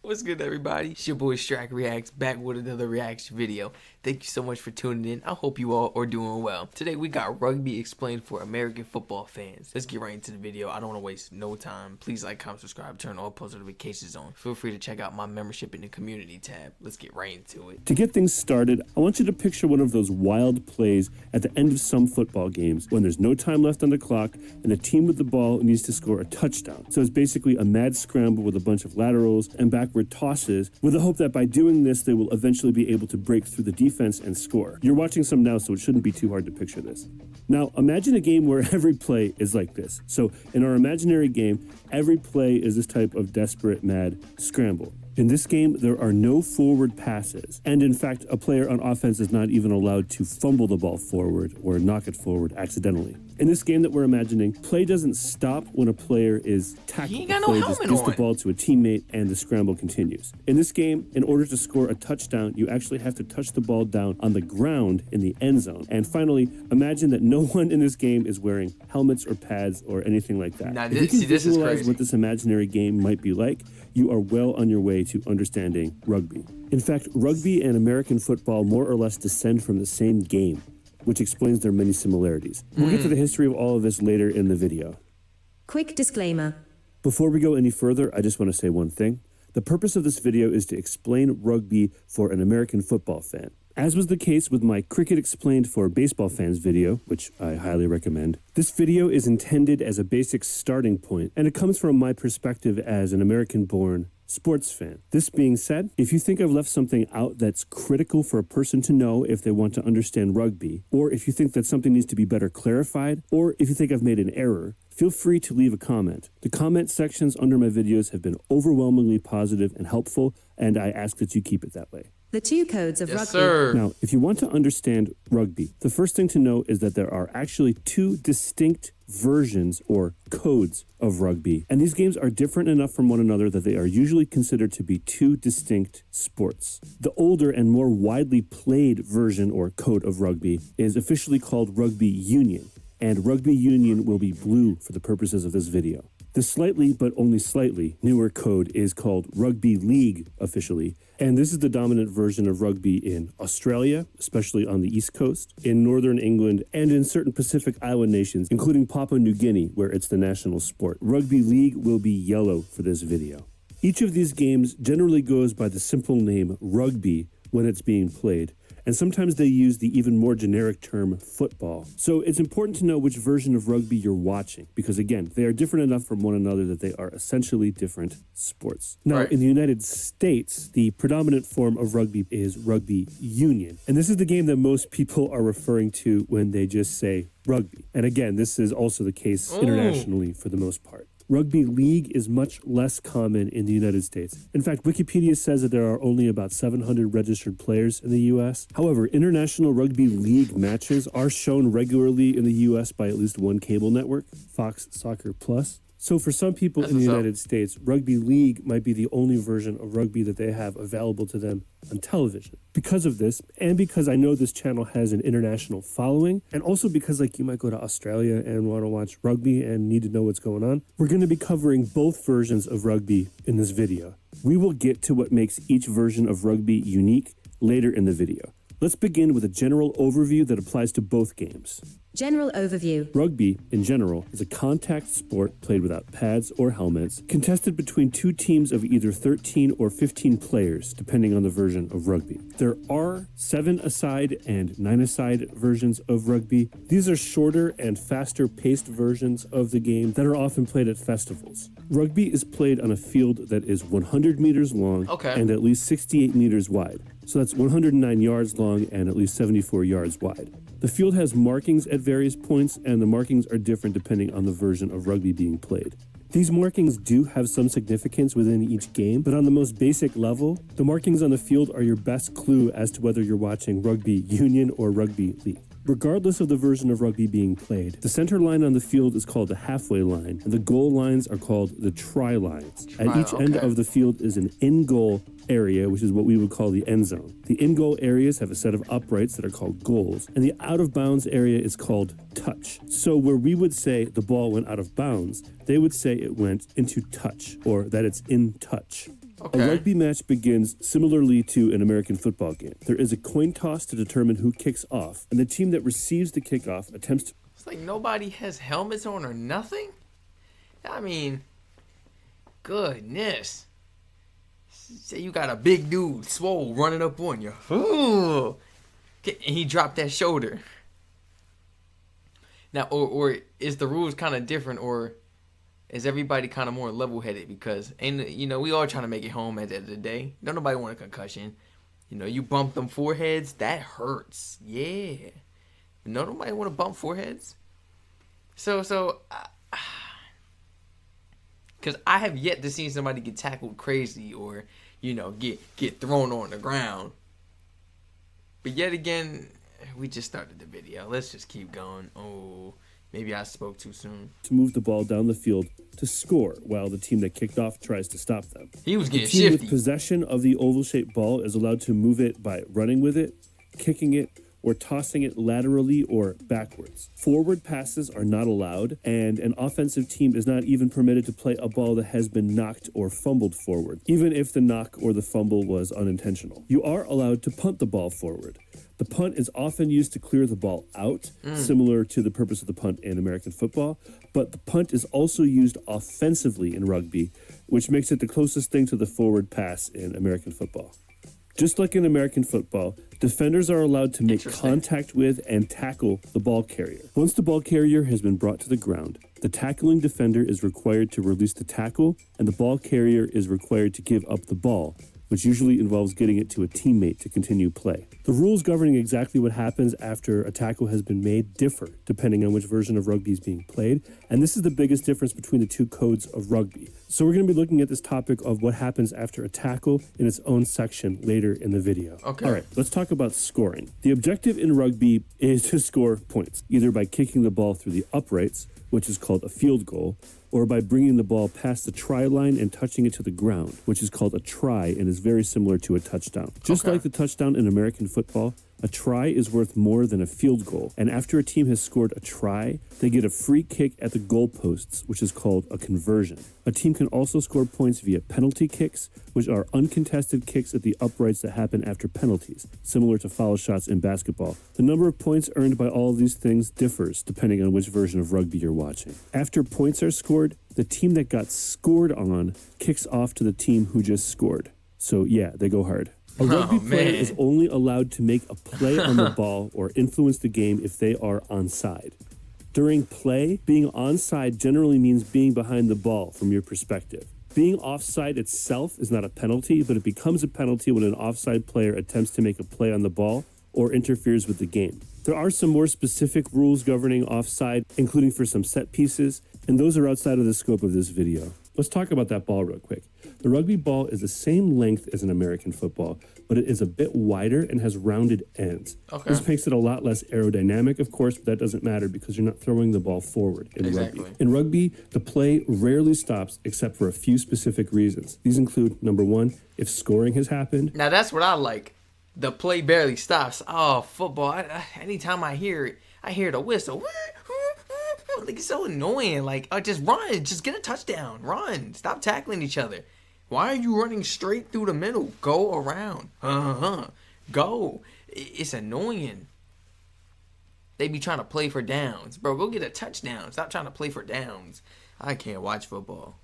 What's good, everybody? It's your boy Strack Reacts, back with another reaction video. Thank you so much for tuning in. I hope you all are doing well. Today we got rugby explained for American football fans. Let's get right into the video. I don't want to waste no time. Please like, comment, subscribe, turn all post notifications on. Feel free to check out my membership in the community tab. Let's get right into it. To get things started, I want you to picture one of those wild plays at the end of some football games when there's no time left on the clock and the team with the ball needs to score a touchdown. So it's basically a mad scramble with a bunch of laterals and backward tosses with the hope that by doing this, they will eventually be able to break through the defense and score. You're watching some now, so it shouldn't be too hard to picture this. Now, imagine a game where every play is like this. So in our imaginary game, every play is this type of desperate, mad scramble. In this game, there are no forward passes. And in fact, a player on offense is not even allowed to fumble the ball forward or knock it forward accidentally. In this game that we're imagining, play doesn't stop when a player is tackled. He ain't got The no player just helmet gives on. the ball to a teammate and the scramble continues. In this game, in order to score a touchdown, you actually have to touch the ball down on the ground in the end zone. And finally, imagine that no one in this game is wearing helmets or pads or anything like that. Now, If you can this is visualize crazy. what this imaginary game might be like, you are well on your way to understanding rugby. In fact, rugby and American football more or less descend from the same game, which explains their many similarities. We'll get to the history of all of this later in the video. Quick disclaimer. Before we go any further, I just want to say one thing. The purpose of this video is to explain rugby for an American football fan. As was the case with my Cricket Explained for Baseball Fans video, which I highly recommend, this video is intended as a basic starting point, and it comes from my perspective as an American-born sports fan. This being said, if you think I've left something out that's critical for a person to know if they want to understand rugby, or if you think that something needs to be better clarified, or if you think I've made an error, feel free to leave a comment. The comment sections under my videos have been overwhelmingly positive and helpful, and I ask that you keep it that way. The two codes of Yes, rugby. sir. Now, if you want to understand rugby, the first thing to know is that there are actually two distinct versions or codes of rugby. And these games are different enough from one another that they are usually considered to be two distinct sports. The older and more widely played version or code of rugby is officially called rugby union. And rugby union will be blue for the purposes of this video. The slightly, but only slightly, newer code is called Rugby League officially, and this is the dominant version of rugby in Australia, especially on the East Coast, in Northern England, and in certain Pacific Island nations, including Papua New Guinea, where it's the national sport. Rugby League will be yellow for this video. Each of these games generally goes by the simple name rugby when it's being played, and sometimes they use the even more generic term football. So it's important to know which version of rugby you're watching, because again, they are different enough from one another that they are essentially different sports. Now, Right. in the United States, the predominant form of rugby is rugby union. And this is the game that most people are referring to when they just say rugby. And again, this is also the case internationally for the most part. Rugby league is much less common in the United States. In fact, Wikipedia says that there are only about 700 registered players in the U.S. However, international rugby league matches are shown regularly in the U.S. by at least one cable network, Fox Soccer Plus. So for some people in the United States, rugby league might be the only version of rugby that they have available to them on television. Because of this, and because I know this channel has an international following, and also because like you might go to Australia and want to watch rugby and need to know what's going on, we're going to be covering both versions of rugby in this video. We will get to what makes each version of rugby unique later in the video. Let's begin with a general overview that applies to both games. General overview. Rugby, in general, is a contact sport played without pads or helmets, contested between two teams of either 13 or 15 players, depending on the version of rugby. There are 7-a-side and 9-a-side versions of rugby. These are shorter and faster-paced versions of the game that are often played at festivals. Rugby is played on a field that is 100 meters long and at least 68 meters wide. So that's 109 yards long and at least 74 yards wide. The field has markings at various points, and the markings are different depending on the version of rugby being played. These markings do have some significance within each game, but on the most basic level, the markings on the field are your best clue as to whether you're watching rugby union or rugby league. Regardless of the version of rugby being played, the center line on the field is called the halfway line, and the goal lines are called the try lines. At each end of the field is an in-goal area, which is what we would call the end zone. The in-goal areas have a set of uprights that are called goals, and the out-of-bounds area is called touch. So where we would say the ball went out of bounds, they would say it went into touch, or that it's in touch. A Okay. rugby match begins similarly to an American football game. There is a coin toss to determine who kicks off, and the team that receives the kickoff attempts to... It's like nobody has helmets on or nothing. I mean, goodness. Say you got a big dude, swole, running up on you. Ooh. And he dropped that shoulder. Now, or is the rules kind of different, or is everybody kind of more level-headed? Because, we all trying to make it home at the end of the day. Don't nobody want a concussion. You bump them foreheads, that hurts. Yeah. No, nobody want to bump foreheads. So, because I have yet to see somebody get tackled crazy or, get thrown on the ground. But yet again, we just started the video. Let's just keep going. Oh, maybe I spoke too soon. To move the ball down the field to score while the team that kicked off tries to stop them. He was getting the team shifty. with possession of the oval-shaped ball is allowed to move it by running with it, kicking it, or tossing it laterally or backwards. Forward passes are not allowed, and an offensive team is not even permitted to play a ball that has been knocked or fumbled forward, even if the knock or the fumble was unintentional. You are allowed to punt the ball forward. The punt is often used to clear the ball out, similar to the purpose of the punt in American football, but the punt is also used offensively in rugby, which makes it the closest thing to the forward pass in American football. Just like in American football, defenders are allowed to make contact with and tackle the ball carrier. Once the ball carrier has been brought to the ground, the tackling defender is required to release the tackle, and the ball carrier is required to give up the ball, which usually involves getting it to a teammate to continue play. The rules governing exactly what happens after a tackle has been made differ depending on which version of rugby is being played, and this is the biggest difference between the two codes of rugby. So we're going to be looking at this topic of what happens after a tackle in its own section later in the video. Okay. All right, let's talk about scoring. The objective in rugby is to score points, either by kicking the ball through the uprights, which is called a field goal, or by bringing the ball past the try line and touching it to the ground, which is called a try and is very similar to a touchdown. Just like the touchdown in American football, a try is worth more than a field goal, and after a team has scored a try, they get a free kick at the goalposts, which is called a conversion. A team can also score points via penalty kicks, which are uncontested kicks at the uprights that happen after penalties, similar to foul shots in basketball. The number of points earned by all of these things differs depending on which version of rugby you're watching. After points are scored, the team that got scored on kicks off to the team who just scored. So yeah, they go hard. A rugby player is only allowed to make a play on the ball or influence the game if they are onside. During play, being onside generally means being behind the ball from your perspective. Being offside itself is not a penalty, but it becomes a penalty when an offside player attempts to make a play on the ball or interferes with the game. There are some more specific rules governing offside, including for some set pieces, and those are outside of the scope of this video. Let's talk about that ball real quick. The rugby ball is the same length as an American football, but it is a bit wider and has rounded ends. Okay. This makes it a lot less aerodynamic, of course, but that doesn't matter because you're not throwing the ball forward in rugby. In rugby, the play rarely stops except for a few specific reasons. These include, number one, if scoring has happened. Now that's what I like. The play barely stops. Oh, football. Anytime I hear it, I hear the whistle. Like, it's so annoying. Like, just run. Just get a touchdown. Run. Stop tackling each other. Why are you running straight through the middle? Go around. Go. It's annoying. They be trying to play for downs. Bro, go get a touchdown. Stop trying to play for downs. I can't watch football.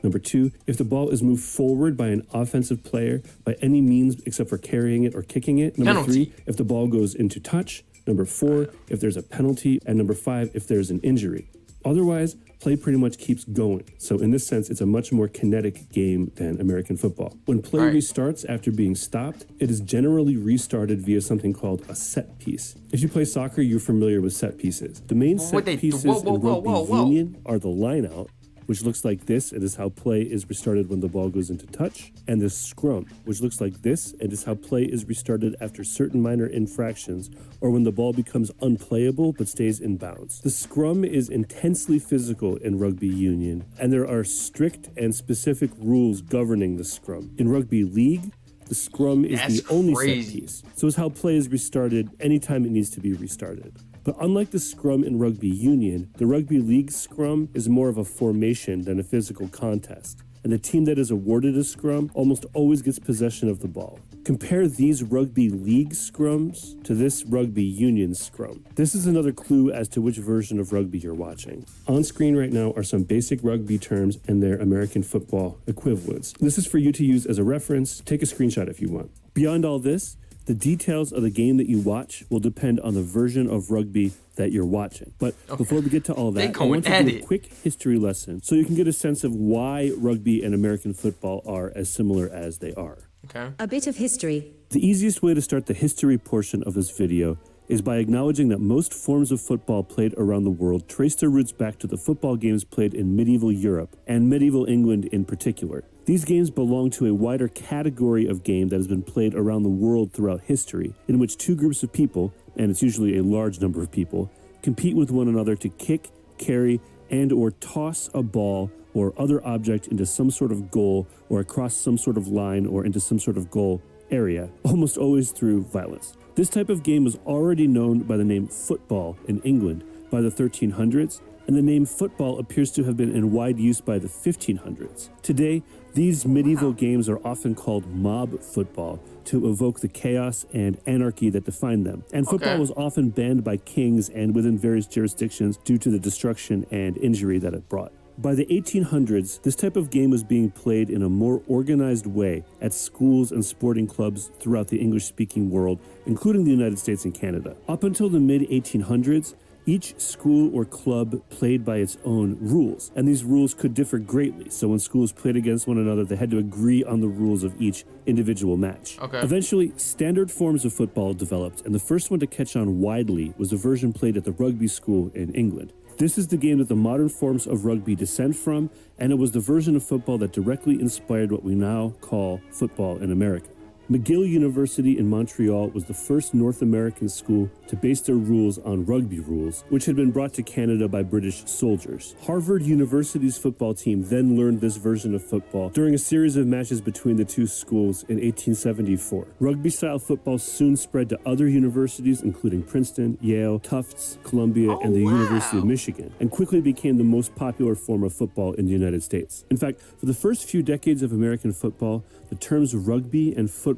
Number two, if the ball is moved forward by an offensive player by any means except for carrying it or kicking it. Number three, if the ball goes into touch. Number four, if there's a penalty. And number five, if there's an injury. Otherwise, play pretty much keeps going. So in this sense, it's a much more kinetic game than American football. When play restarts after being stopped, it is generally restarted via something called a set piece. If you play soccer, you're familiar with set pieces. The main set pieces in rugby union are the line out, which looks like this. It is how play is restarted when the ball goes into touch, and the scrum, which looks like this, and is how play is restarted after certain minor infractions or when the ball becomes unplayable but stays in bounds. The scrum is intensely physical in rugby union, and there are strict and specific rules governing the scrum. In rugby league, the scrum is the only set piece, so it's how play is restarted anytime it needs to be restarted. But unlike the scrum in rugby union, the rugby league scrum is more of a formation than a physical contest. and the team that is awarded a scrum almost always gets possession of the ball. Compare these rugby league scrums to this rugby union scrum. This is another clue as to which version of rugby you're watching. On screen right now are some basic rugby terms and their American football equivalents. This is for you to use as a reference. Take a screenshot if you want. Beyond all this, the details of the game that you watch will depend on the version of rugby that you're watching. But before we get to all that, I want to do a quick history lesson so you can get a sense of why rugby and American football are as similar as they are. Okay. A bit of history. The easiest way to start the history portion of this video is by acknowledging that most forms of football played around the world trace their roots back to the football games played in medieval Europe, and medieval England in particular. These games belong to a wider category of game that has been played around the world throughout history, in which two groups of people, and it's usually a large number of people, compete with one another to kick, carry, and or toss a ball or other object into some sort of goal or across some sort of line or into some sort of goal area, almost always through violence. This type of game was already known by the name football in England by the 1300s, and the name football appears to have been in wide use by the 1500s. Today, these medieval games are often called mob football to evoke the chaos and anarchy that define them. And football was often banned by kings and within various jurisdictions due to the destruction and injury that it brought. By the 1800s, this type of game was being played in a more organized way at schools and sporting clubs throughout the English-speaking world, including the United States and Canada. Up until the mid-1800s, each school or club played by its own rules, and these rules could differ greatly. So when schools played against one another, they had to agree on the rules of each individual match. Eventually, standard forms of football developed, and the first one to catch on widely was a version played at the rugby school in England. This is the game that the modern forms of rugby descend from, and it was the version of football that directly inspired what we now call football in America. McGill University in Montreal was the first North American school to base their rules on rugby rules, which had been brought to Canada by British soldiers. Harvard University's football team then learned this version of football during a series of matches between the two schools in 1874. Rugby-style football soon spread to other universities, including Princeton, Yale, Tufts, Columbia, and the University of Michigan, and quickly became the most popular form of football in the United States. In fact, for the first few decades of American football, the terms rugby and football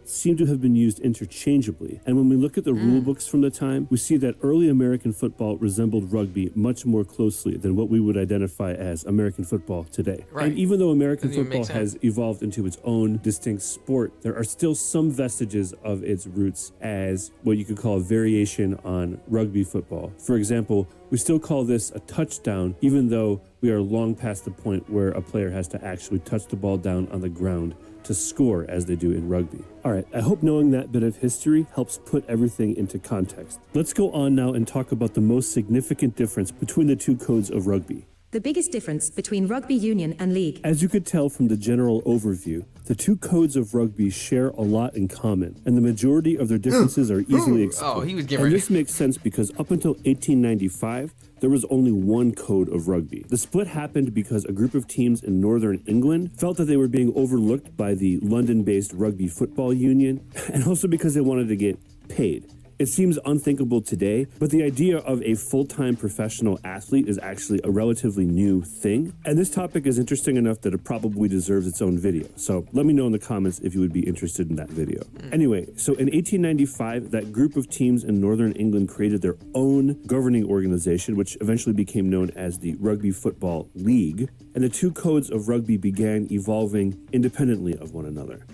seem to have been used interchangeably. And when we look at the rule books from the time, we see that early American football resembled rugby much more closely than what we would identify as American football today. And even though American football has evolved into its own distinct sport, there are still some vestiges of its roots as what you could call a variation on rugby football. For example, we still call this a touchdown, even though we are long past the point where a player has to actually touch the ball down on the ground to score as they do in rugby. All right, I hope knowing that bit of history helps put everything into context. Let's go on now and talk about the most significant difference between the two codes of rugby. The biggest difference between rugby union and league. As you could tell from the general overview, the two codes of rugby share a lot in common, and the majority of their differences are easily exploited. And this makes sense because up until 1895, there was only one code of rugby. The split happened because a group of teams in northern England felt that they were being overlooked by the London-based Rugby Football Union, and also because they wanted to get paid. It seems unthinkable today, but the idea of a full-time professional athlete is actually a relatively new thing. And this topic is interesting enough that it probably deserves its own video. So let me know in the comments if you would be interested in that video. Anyway, so in 1895, that group of teams in Northern England created their own governing organization, which eventually became known as the Rugby Football League. And the two codes of rugby began evolving independently of one another.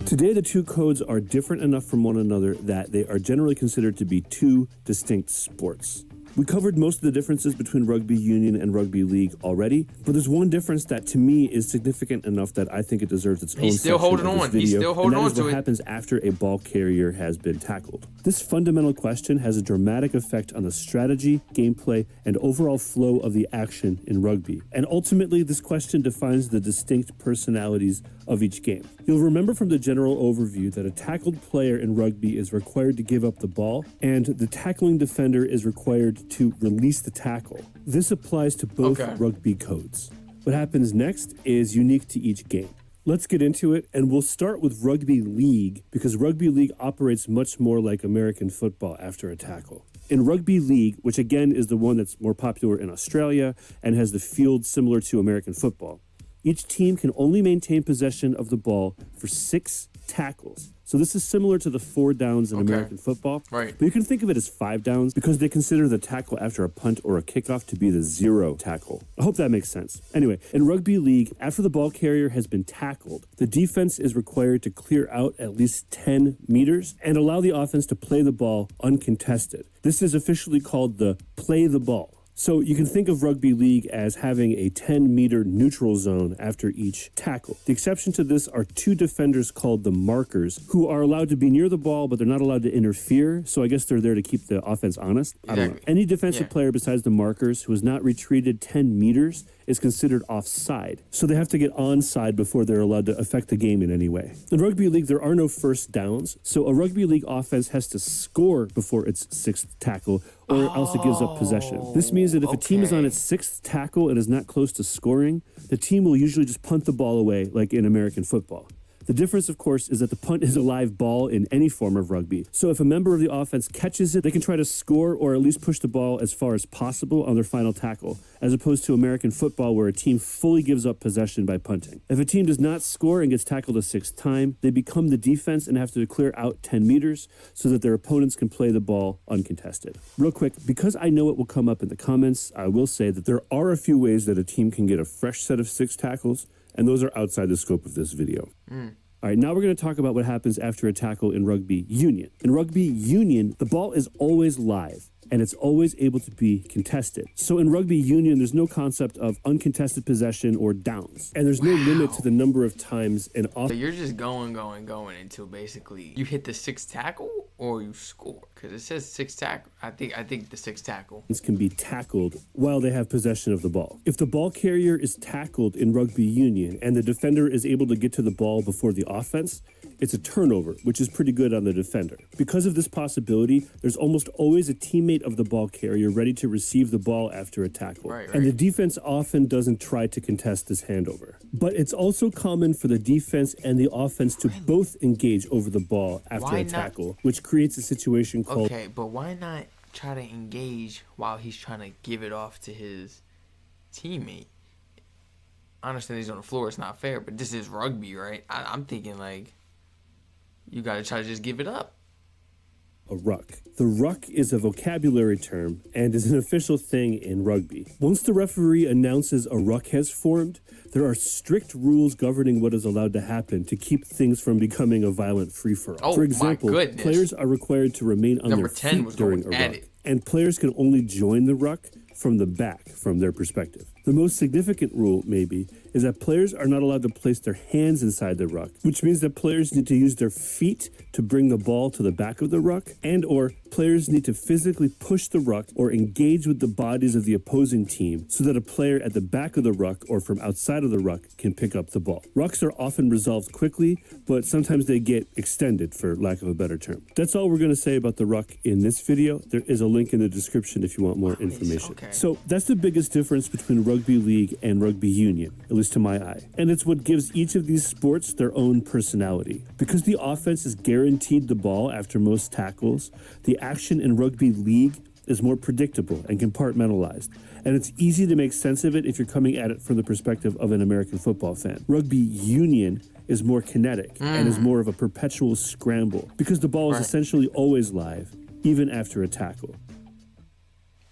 Today, the two codes are different enough from one another that they are generally considered to be two distinct sports. We covered most of the differences between rugby union and rugby league already, but there's one difference that to me is significant enough that I think it deserves its own section of this video. He's still holding on to it. And that is what happens after a ball carrier has been tackled. This fundamental question has a dramatic effect on the strategy, gameplay, and overall flow of the action in rugby. And ultimately, this question defines the distinct personalities of each game. You'll remember from the general overview that a tackled player in rugby is required to give up the ball, and the tackling defender is required to release the tackle. This applies to both rugby codes. What happens next is unique to each game. Let's get into it, and we'll start with rugby league because rugby league operates much more like American football after a tackle. In rugby league, which again is the one that's more popular in Australia and has the field similar to American football, each team can only maintain possession of the ball for 6 tackles. So this is similar to the 4 downs in American football. Right. But you can think of it as 5 downs because they consider the tackle after a punt or a kickoff to be the 0 tackle. I hope that makes sense. Anyway, in rugby league, after the ball carrier has been tackled, the defense is required to clear out at least 10 meters and allow the offense to play the ball uncontested. This is officially called the play the ball. So you can think of rugby league as having a 10-meter neutral zone after each tackle. The exception to this are 2 defenders called the markers, who are allowed to be near the ball, but they're not allowed to interfere. So I guess they're there to keep the offense honest. I don't know. Any defensive player besides the markers who has not retreated 10 meters is considered offside. So they have to get onside before they're allowed to affect the game in any way. In rugby league, there are no first downs. So a rugby league offense has to score before its 6th tackle, or else it gives up possession. This means that if a team is on its 6th tackle and is not close to scoring, the team will usually just punt the ball away like in American football. The difference, of course, is that the punt is a live ball in any form of rugby. So if a member of the offense catches it, they can try to score or at least push the ball as far as possible on their final tackle, as opposed to American football where a team fully gives up possession by punting. If a team does not score and gets tackled a 6th time, they become the defense and have to clear out 10 meters so that their opponents can play the ball uncontested. Real quick, because I know it will come up in the comments, I will say that there are a few ways that a team can get a fresh set of 6 tackles, and those are outside the scope of this video. All right, now we're going to talk about what happens after a tackle in rugby union. In rugby union, the ball is always live, and it's always able to be contested. So in rugby union, there's no concept of uncontested possession or downs, and there's no limit to the number of times an So you're just going until basically you hit the 6th tackle or you score, because it says 6th tackle. I think the 6th tackle can be tackled while they have possession of the ball. If the ball carrier is tackled in rugby union and the defender is able to get to the ball before the offense, it's a turnover, which is pretty good on the defender. Because of this possibility, there's almost always a teammate of the ball carrier ready to receive the ball after a tackle. Right. And the defense often doesn't try to contest this handover. But it's also common for the defense and the offense to both engage over the ball after a tackle, which creates a situation called... Okay, but why not try to engage while he's trying to give it off to his teammate? I understand he's on the floor, it's not fair, but this is rugby, right? I'm thinking like, you gotta try to just give it up. A ruck. The ruck is a vocabulary term and is an official thing in rugby. Once the referee announces a ruck has formed, there are strict rules governing what is allowed to happen to keep things from becoming a violent free-for-all. For example, players are required to remain on their feet during a ruck, and players can only join the ruck from the back, from their perspective. The most significant rule, maybe, is that players are not allowed to place their hands inside the ruck, which means that players need to use their feet to bring the ball to the back of the ruck, and or players need to physically push the ruck or engage with the bodies of the opposing team so that a player at the back of the ruck or from outside of the ruck can pick up the ball. Rucks are often resolved quickly, but sometimes they get extended, for lack of a better term. That's all we're going to say about the ruck in this video. There is a link in the description if you want more information. So that's the biggest difference between rugby league and rugby union, at least to my eye. And it's what gives each of these sports their own personality. Because the offense is guaranteed the ball after most tackles, the action in rugby league is more predictable and compartmentalized. And it's easy to make sense of it if you're coming at it from the perspective of an American football fan. Rugby union is more kinetic and is more of a perpetual scramble because the ball is essentially always live, even after a tackle.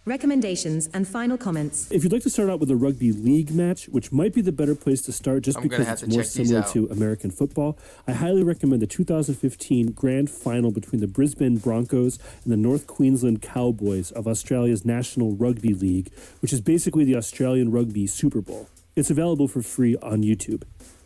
Recommendations and final comments. If you'd like to start out with a rugby league match, which might be the better place to start just because it's more similar to American football, I highly recommend the 2015 grand final between the Brisbane Broncos and the North Queensland Cowboys of Australia's National Rugby League, which is basically the Australian Rugby Super Bowl. It's available for free on YouTube.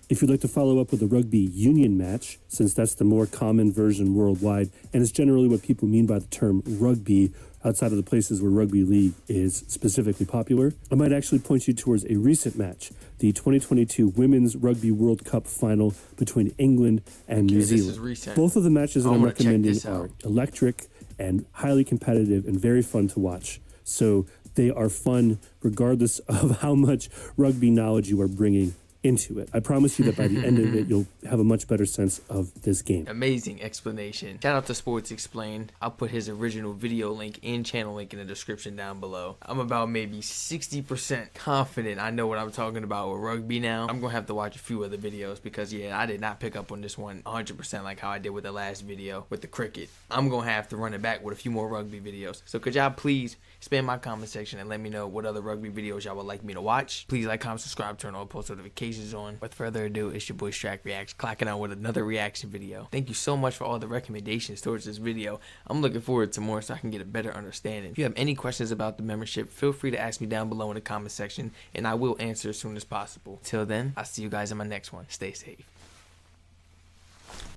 If you'd like to follow up with a rugby union match, since that's the more common version worldwide, and it's generally what people mean by the term rugby outside of the places where rugby league is specifically popular, I might actually point you towards a recent match, the 2022 Women's Rugby World Cup final between England and New Zealand. Both of the matches that I'm recommending are electric and highly competitive and very fun to watch. So they are fun regardless of how much rugby knowledge you are bringing into it. I promise you that by the end of it, you'll have a much better sense of this game. Amazing explanation. Shout out to Sports Explained. I'll put his original video link and channel link in the description down below. I'm about maybe 60% confident I know what I'm talking about with rugby now. I'm gonna have to watch a few other videos because yeah, I did not pick up on this one 100% like how I did with the last video with the cricket. I'm gonna have to run it back with a few more rugby videos. So could y'all please spam my comment section and let me know what other rugby videos y'all would like me to watch. Please like, comment, subscribe, turn all post notifications on. With further ado, it's your boy Strack Reacts clocking out with another reaction video. Thank you so much for all the recommendations towards this video. I'm looking forward to more so I can get a better understanding. If you have any questions about the membership, feel free to ask me down below in the comment section and I will answer as soon as possible. Till then, I'll see you guys in my next one. Stay safe.